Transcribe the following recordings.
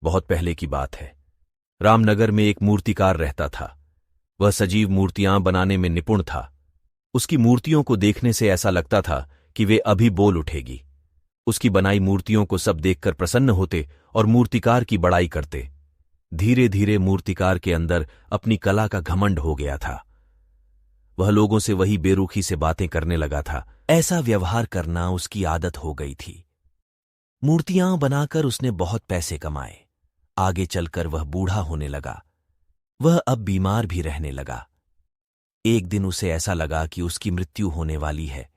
बहुत पहले की बात है। रामनगर में एक मूर्तिकार रहता था। वह सजीव मूर्तियां बनाने में निपुण था। उसकी मूर्तियों को देखने से ऐसा लगता था कि वे अभी बोल उठेगी। उसकी बनाई मूर्तियों को सब देखकर प्रसन्न होते और मूर्तिकार की बड़ाई करते। धीरे धीरे मूर्तिकार के अंदर अपनी कला का घमंड हो गया था। वह लोगों से वही बेरुखी से बातें करने लगा था। ऐसा व्यवहार करना उसकी आदत हो गई थी। मूर्तियां बनाकर उसने बहुत पैसे कमाए। आगे चलकर वह बूढ़ा होने लगा। वह अब बीमार भी रहने लगा। एक दिन उसे ऐसा लगा कि उसकी मृत्यु होने वाली है।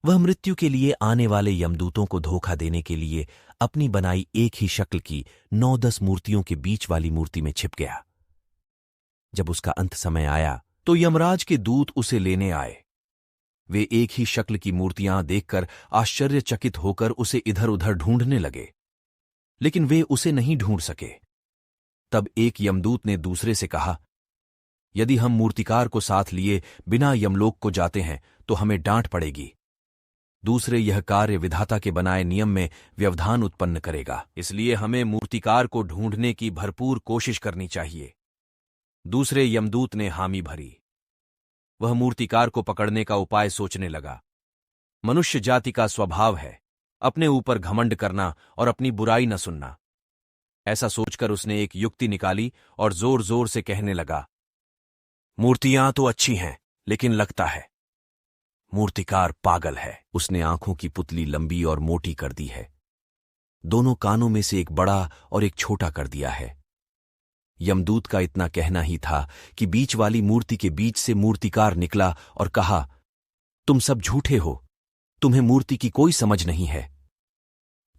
वह मृत्यु के लिए आने वाले यमदूतों को धोखा देने के लिए अपनी बनाई एक ही शक्ल की 9-10 मूर्तियों के बीच वाली मूर्ति में छिप गया। जब उसका अंत समय आया तो यमराज के दूत उसे लेने आए। वे एक ही शक्ल की मूर्तियां देखकर आश्चर्यचकित होकर उसे इधर उधर ढूंढने लगे, लेकिन वे उसे नहीं ढूंढ सके। तब एक यमदूत ने दूसरे से कहा, यदि हम मूर्तिकार को साथ लिए बिना यमलोक को जाते हैं तो हमें डांट पड़ेगी। दूसरे, यह कार्य विधाता के बनाए नियम में व्यवधान उत्पन्न करेगा, इसलिए हमें मूर्तिकार को ढूंढने की भरपूर कोशिश करनी चाहिए। दूसरे यमदूत ने हामी भरी। वह मूर्तिकार को पकड़ने का उपाय सोचने लगा। मनुष्य जाति का स्वभाव है अपने ऊपर घमंड करना और अपनी बुराई न सुनना। ऐसा सोचकर उसने एक युक्ति निकाली और जोर जोर से कहने लगा, मूर्तियां तो अच्छी हैं, लेकिन लगता है मूर्तिकार पागल है। उसने आंखों की पुतली लंबी और मोटी कर दी है। दोनों कानों में से एक बड़ा और एक छोटा कर दिया है। यमदूत का इतना कहना ही था कि बीच वाली मूर्ति के बीच से मूर्तिकार निकला और कहा, तुम सब झूठे हो, तुम्हें मूर्ति की कोई समझ नहीं है।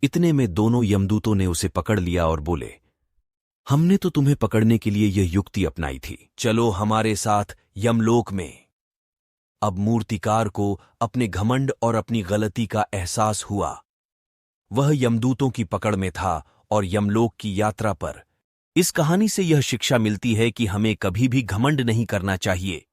इतने में दोनों यमदूतों ने उसे पकड़ लिया और बोले, हमने तो तुम्हें पकड़ने के लिए यह युक्ति अपनाई थी, चलो हमारे साथ यमलोक में। अब मूर्तिकार को अपने घमंड और अपनी गलती का एहसास हुआ। वह यमदूतों की पकड़ में था और यमलोक की यात्रा पर। इस कहानी से यह शिक्षा मिलती है कि हमें कभी भी घमंड नहीं करना चाहिए।